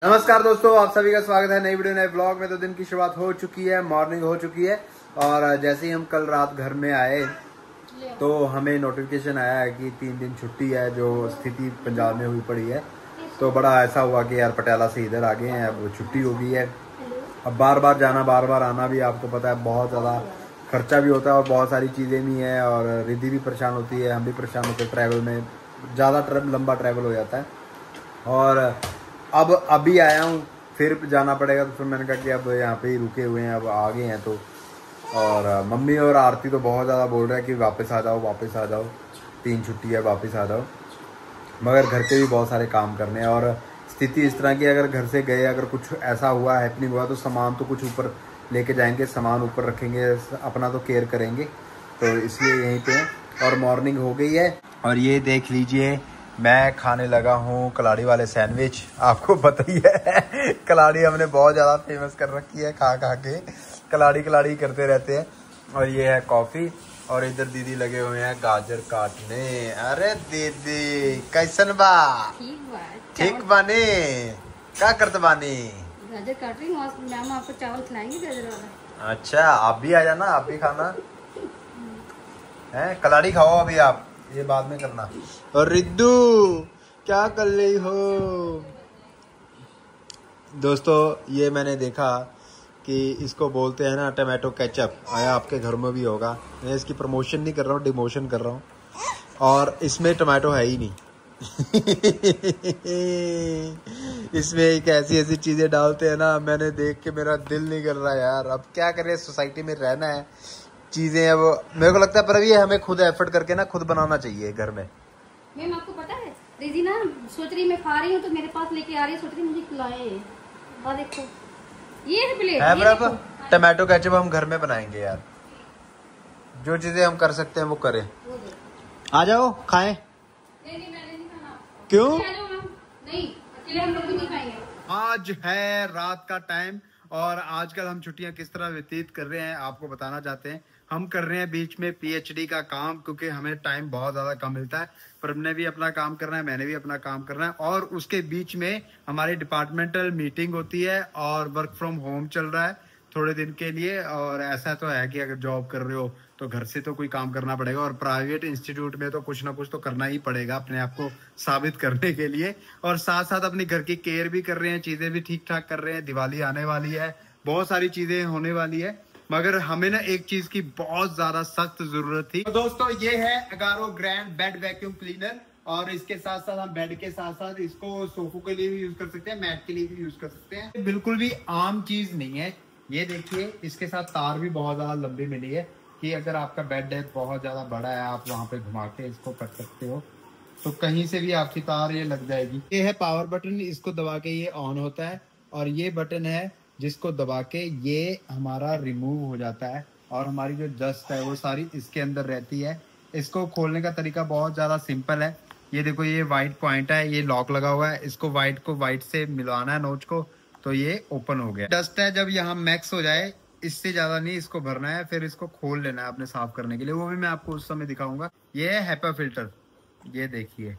नमस्कार दोस्तों, आप सभी का स्वागत है नई वीडियो नए ब्लॉग में। तो दिन की शुरुआत हो चुकी है, मॉर्निंग हो चुकी है और जैसे ही हम कल रात घर में आए तो हमें नोटिफिकेशन आया है कि 3 दिन छुट्टी है, जो स्थिति पंजाब में हुई पड़ी है। तो बड़ा ऐसा हुआ कि यार पटियाला से इधर आ गए हैं, अब छुट्टी हो गई है। अब बार बार जाना बार बार आना भी आपको पता है बहुत ज़्यादा खर्चा भी होता है और बहुत सारी चीज़ें भी हैं और रिद्धि भी परेशान होती है, हम भी परेशान होते हैं। ट्रैवल में ज़्यादा लंबा ट्रैवल हो जाता है और अब अभी आया हूँ, फिर जाना पड़ेगा। तो फिर मैंने कहा कि अब यहाँ पे ही रुके हुए हैं, अब आ गए हैं। तो और मम्मी और आरती तो बहुत ज़्यादा बोल रहे हैं कि वापस आ जाओ, वापस आ जाओ, 3 छुट्टी है, वापस आ जाओ। मगर घर के भी बहुत सारे काम करने हैं और स्थिति इस तरह की, अगर घर से गए, अगर कुछ ऐसा हुआ, हैपनिंग हुआ, तो सामान तो कुछ ऊपर लेके जाएंगे, सामान ऊपर रखेंगे, अपना तो केयर करेंगे। तो इसलिए यहीं पे और मॉर्निंग हो गई है और ये देख लीजिए मैं खाने लगा हूँ कलाड़ी वाले सैंडविच। आपको पता ही है कलाड़ी हमने बहुत ज़्यादा फेमस कर रखी है, खा खा के कलाड़ी कलाड़ी करते रहते हैं। और ये है कॉफ़ी और इधर दीदी लगे हुए हैं गाजर काटने। अरे दीदी कैसन बा? ठीक बानी, क्या करते बानी? गाजर काट रही हूँ, मैम आपको चावल खिलाएंगे गाजर वाला। अच्छा, आप भी आ जाना, आप भी खाना है। कलाड़ी खाओ अभी आप, ये बाद में करना। और रिद्धू क्या कर रही हो? दोस्तों ये मैंने देखा कि इसको बोलते हैं ना टमाटो केचप, आया आपके घर में भी होगा। मैं इसकी प्रमोशन नहीं कर रहा हूँ, डिमोशन कर रहा हूँ। और इसमें टमाटो है ही नहीं इसमें एक ऐसी ऐसी चीजें डालते हैं ना, मैंने देख के मेरा दिल नहीं कर रहा यार। अब क्या करें, सोसाइटी में रहना है, चीजें अब मेरे को लगता है, पर ये हमें खुद एफर्ट करके ना खुद बनाना चाहिए घर में। मैम आपको पता है दीदी ना सोच रही मैं खा रही हूँ तो मेरे पास लेके आ रही है, सोच रही मुझे खिलाए। और देखो ये है प्लेट है, बराबर। टमाटो केचप हम घर में बनाएंगे यार, जो चीजें हम कर सकते हैं वो करें। आ जाओ खाएं। नहीं मैंने नहीं खाना। क्यों? नहीं अकेले हम लोग भी नहीं खाएंगे। आज है रात का टाइम और आजकल हम छुट्टियां किस तरह व्यतीत कर रहे हैं आपको बताना चाहते हैं। हम कर रहे हैं बीच में पीएचडी का काम, क्योंकि हमें टाइम बहुत ज़्यादा कम मिलता है। पर हमने भी अपना काम करना है, मैंने भी अपना काम करना है और उसके बीच में हमारी डिपार्टमेंटल मीटिंग होती है और वर्क फ्रॉम होम चल रहा है थोड़े दिन के लिए। और ऐसा तो है कि अगर जॉब कर रहे हो तो घर से तो कोई काम करना पड़ेगा और प्राइवेट इंस्टीट्यूट में तो कुछ ना कुछ तो करना ही पड़ेगा अपने आप को साबित करने के लिए। और साथ साथ अपने घर की केयर भी कर रहे हैं, चीज़ें भी ठीक ठाक कर रहे हैं। दिवाली आने वाली है, बहुत सारी चीज़ें होने वाली है, मगर हमें ना एक चीज की बहुत ज्यादा सख्त जरूरत थी। तो दोस्तों ये है Agaro grand bed vacuum cleaner और इसके साथ साथ हम बेड के साथ साथ इसको सोफों के लिए भी यूज कर सकते हैं, मैट के लिए भी यूज कर सकते हैं। बिल्कुल भी आम चीज नहीं है। ये देखिए इसके साथ तार भी बहुत ज्यादा लंबी मिली है कि अगर आपका बेड है बहुत ज्यादा बड़ा है, आप वहां पे घुमा के इसको कर सकते हो, तो कहीं से भी आपकी तार ये लग जाएगी। ये है पावर बटन, इसको दबा के ये ऑन होता है और ये बटन है जिसको दबा के ये हमारा रिमूव हो जाता है और हमारी जो डस्ट है वो सारी इसके अंदर रहती है। इसको खोलने का तरीका बहुत ज़्यादा सिंपल है। ये देखो ये वाइट पॉइंट है, ये लॉक लगा हुआ है, इसको वाइट से मिलाना है नोच को, तो ये ओपन हो गया। डस्ट है जब यहाँ मैक्स हो जाए, इससे ज़्यादा नहीं इसको भरना है, फिर इसको खोल लेना है अपने साफ करने के लिए, वो भी मैं आपको उस समय दिखाऊंगा। ये है हेपा फिल्टर, ये देखिए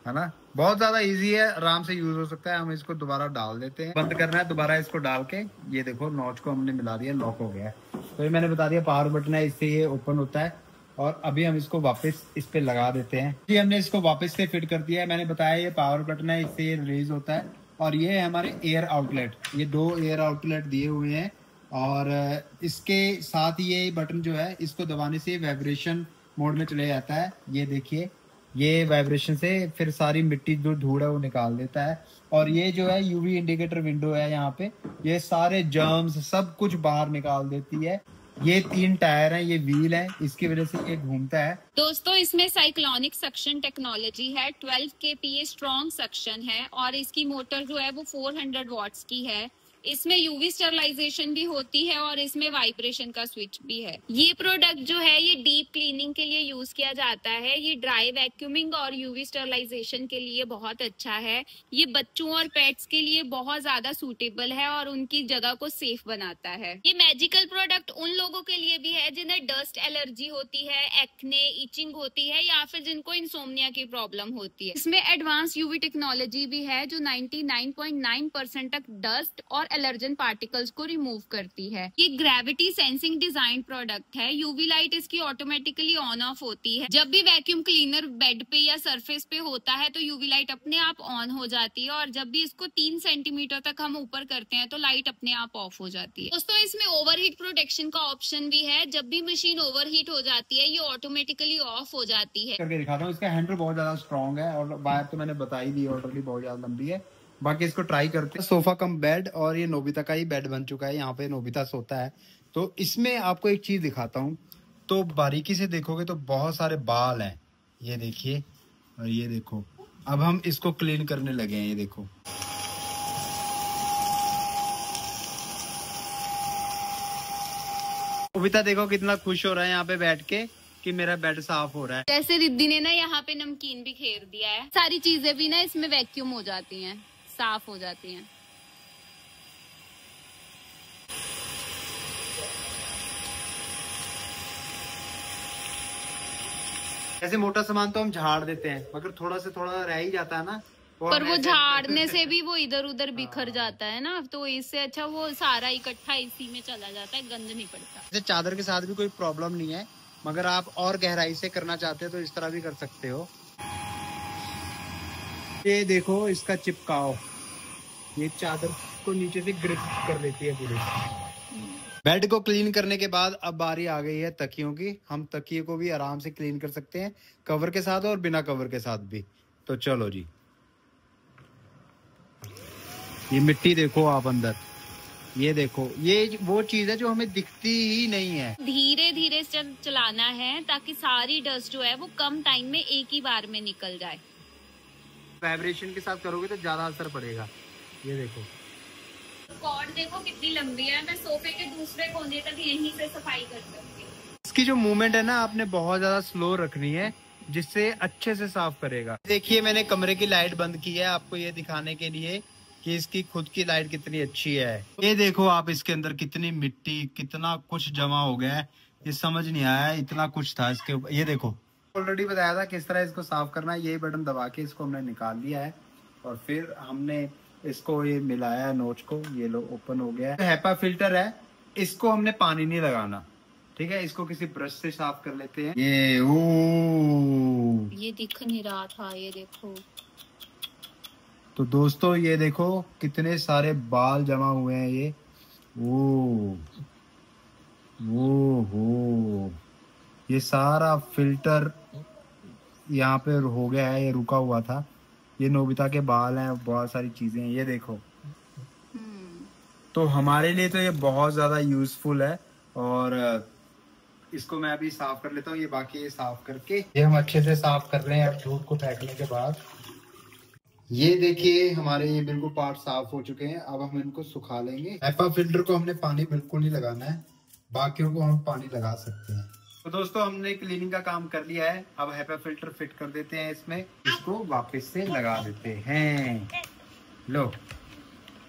है ना, बहुत ज्यादा इजी है, आराम से यूज हो सकता है। हम इसको दोबारा डाल देते हैं, बंद करना है दोबारा इसको डाल के, ये देखो नॉच को हमने मिला दिया, लॉक हो गया है। तो ये मैंने बता दिया पावर बटन है, इससे ये ओपन होता है। और अभी हम इसको वापस इस पे लगा देते हैं जी। हमने इसको वापस से फिट कर दिया है, मैंने बताया ये पावर बटन है, इससे ये रिलीज होता है। और ये है हमारे एयर आउटलेट, ये 2 एयर आउटलेट दिए हुए हैं और इसके साथ ये बटन जो है इसको दबाने से वाइब्रेशन मोड में चले जाता है। ये देखिए ये वाइब्रेशन से फिर सारी मिट्टी जो धूड़ है वो निकाल देता है। और ये जो है यूवी इंडिकेटर विंडो है यहाँ पे, ये सारे जर्म्स सब कुछ बाहर निकाल देती है। ये 3 टायर हैं, ये व्हील है, इसकी वजह से ये घूमता है। दोस्तों इसमें साइक्लोनिक सक्शन टेक्नोलॉजी है, 12 kPa स्ट्रॉन्ग सक्शन है और इसकी मोटर जो है वो 400 वॉट्स की है। इसमें यूवी स्टरलाइजेशन भी होती है और इसमें वाइब्रेशन का स्विच भी है। ये प्रोडक्ट जो है ये डीप क्लीनिंग के लिए यूज किया जाता है। ये ड्राई वैक्यूमिंग और यूवी स्टरलाइजेशन के लिए बहुत अच्छा है। ये बच्चों और पेट्स के लिए बहुत ज्यादा सूटेबल है और उनकी जगह को सेफ बनाता है। ये मैजिकल प्रोडक्ट उन लोगों के लिए भी है जिन्हें डस्ट एलर्जी होती है, एक्ने, इचिंग होती है या फिर जिनको इंसोम्निया की प्रॉब्लम होती है। इसमें एडवांस यूवी टेक्नोलॉजी भी है जो 99.9% तक डस्ट और एलर्जन पार्टिकल्स को रिमूव करती है। ये ग्रेविटी सेंसिंग डिजाइन प्रोडक्ट है। यूवी लाइट इसकी ऑटोमेटिकली ऑन ऑफ होती है। जब भी वैक्यूम क्लीनर बेड पे या सरफेस पे होता है तो यूवी लाइट अपने आप ऑन हो जाती है और जब भी इसको 3 सेंटीमीटर तक हम ऊपर करते हैं तो लाइट अपने आप ऑफ हो जाती है। दोस्तों इसमें ओवरहीट प्रोटेक्शन का ऑप्शन भी है। जब भी मशीन ओवरहीट हो जाती है ये ऑटोमेटिकली ऑफ हो जाती है। करके दिखाता हूँ। इसका हैंडल बहुत ज्यादा स्ट्रॉन्ग है और वायर तो मैंने बता ही दी ऑलरेडी, बहुत ज्यादा लंबी है। बाकी इसको ट्राई करते हैं। सोफा कम बेड और ये नोबिता का ही बेड बन चुका है। यहाँ पे नोबिता सोता है। तो इसमें आपको एक चीज दिखाता हूँ, तो बारीकी से देखोगे तो बहुत सारे बाल हैं, ये देखिए। और ये देखो, अब हम इसको क्लीन करने लगे हैं। ये देखो, नोबिता देखो कितना खुश हो रहा है यहाँ पे बैठ के कि मेरा बेड साफ हो रहा है। जैसे रिद्धि ने ना यहाँ पे नमकीन भी खेर दिया है। सारी चीजें भी ना इसमें वैक्यूम हो जाती हैं, साफ हो जाती हैं। ऐसे मोटा सामान तो हम झाड़ देते हैं मगर थोड़ा से थोड़ा रह ही जाता है ना। पर वो झाड़ने से भी वो इधर उधर बिखर जाता है ना, तो इससे अच्छा वो सारा इकट्ठा इसी में चला जाता है, गंद नहीं पड़ता। जैसे चादर के साथ भी कोई प्रॉब्लम नहीं है, मगर आप और गहराई से करना चाहते हो तो इस तरह भी कर सकते हो। ये देखो इसका चिपकाओ, ये चादर को नीचे से ग्रिप कर लेती है पूरी। बेड को क्लीन करने के बाद अब बारी आ गई है तकियों की। हम तकिए को भी आराम से क्लीन कर सकते हैं, कवर के साथ और बिना कवर के साथ भी। तो चलो जी, ये मिट्टी देखो आप अंदर, ये देखो, ये वो चीज है जो हमें दिखती ही नहीं है। धीरे धीरे चलाना है ताकि सारी डस्ट जो है वो कम टाइम में एक ही बार में निकल जाए। वाइब्रेशन के साथ करोगे तो ज्यादा असर पड़ेगा। ये देखो, कॉर्ड देखो कितनी लंबी है। मैं सोफे के दूसरे कोने तक यहीं से सफाई कर सकती हूँ। इसकी जो मूवमेंट है ना, आपने बहुत ज्यादा स्लो रखनी है जिससे अच्छे से साफ करेगा। देखिए मैंने कमरे की लाइट बंद की है आपको ये दिखाने के लिए कि इसकी खुद की लाइट कितनी अच्छी है। ये देखो आप, इसके अंदर कितनी मिट्टी, कितना कुछ जमा हो गया है, ये समझ नहीं आया इतना कुछ था इसके ऊपर। ये देखो, ऑलरेडी बताया था किस तरह इसको साफ करना है। ये बटन दबा के इसको हमने निकाल लिया है और फिर हमने इसको ये मिलाया है नोच को। ये लो ओपन हो गया है। हैपा फिल्टर है, इसको हमने पानी नहीं लगाना, ठीक है। इसको किसी ब्रश से साफ कर लेते हैं। ये दिख नहीं रहा था, ये देखो। तो दोस्तों ये देखो कितने सारे बाल जमा हुए हैं। ये हो, ये सारा फिल्टर यहाँ पे हो गया है, ये रुका हुआ था। ये नोबिता के बाल हैं, बहुत सारी चीजें हैं, ये देखो। तो हमारे लिए तो ये बहुत ज्यादा यूजफुल है और इसको मैं अभी साफ कर लेता हूँ। ये बाकी ये साफ करके ये हम अच्छे से साफ कर रहे हैं। अब धूप को फेंकने के बाद ये देखिए हमारे ये बिल्कुल पार्ट साफ हो चुके हैं। अब हम इनको सुखा लेंगे। हैपा फिल्टर को हमने पानी बिल्कुल नहीं लगाना है, बाकियों को हम पानी लगा सकते हैं। तो दोस्तों हमने क्लीनिंग का काम कर लिया है। अब हैपा फिल्टर फिट कर देते हैं इसमें, इसको वापस से लगा देते हैं। लो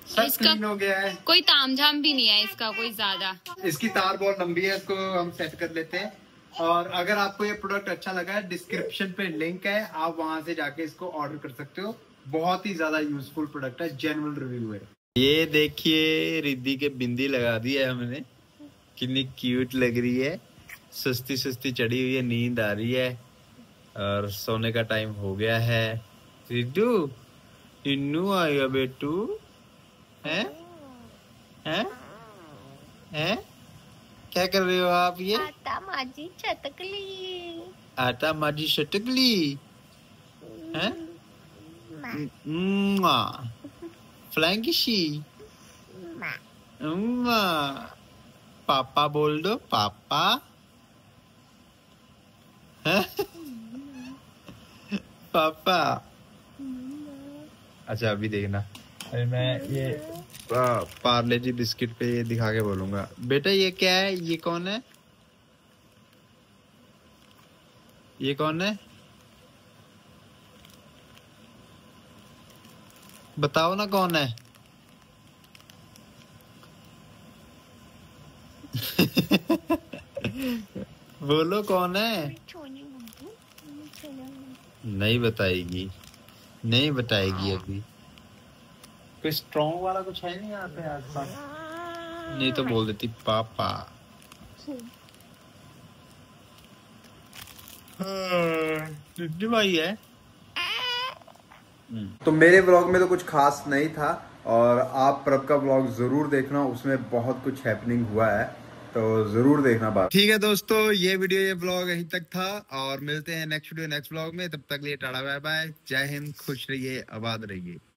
सब क्लीन हो गया है। कोई तामझाम भी नहीं है इसका कोई ज्यादा। इसकी तार बहुत लंबी है, इसको हम सेट कर लेते हैं। और अगर आपको ये प्रोडक्ट अच्छा लगा है, डिस्क्रिप्शन पे लिंक है, आप वहां से जाके इसको ऑर्डर कर सकते हो। बहुत ही ज्यादा यूजफुल प्रोडक्ट है, जेन्युइन रिव्यू है। ये देखिए रिद्धि के बिंदी लगा दी है हमने, कितनी क्यूट लग रही है। सुस्ती सुस्ती चढ़ी हुई है, नींद आ रही है और सोने का टाइम हो गया है। रिद्धू इन्नू आएगा बेटू, हैं हैं हैं क्या कर रहे हो आप? ये आटा माजी चटकली, आटा माजी चटकली हैं? फ्लैंकिशी पापा बोल दो, पापा पापा। अच्छा अभी देखना, अरे मैं ये पार्ले जी बिस्किट पे ये दिखा के बोलूंगा, बेटा ये क्या है, ये कौन है, ये कौन है, बताओ ना कौन है। बोलो कौन है। नहीं बताएगी, नहीं बताएगी अभी। कोई स्ट्रॉन्ग वाला कुछ है नहीं यहाँ पे आसपास? नहीं तो बोल देती पापा। टिड्डी भाई है। तो मेरे व्लॉग में तो कुछ खास नहीं था, और आप प्रभ का व्लॉग जरूर देखना, उसमें बहुत कुछ हैपनिंग हुआ है, तो जरूर देखना बात। ठीक है दोस्तों, ये वीडियो, ये व्लॉग यहीं तक था, और मिलते हैं नेक्स्ट वीडियो नेक्स्ट व्लॉग में। तब तक लिए टाटा बाय बाय, जय हिंद, खुश रहिए, आबाद रहिए।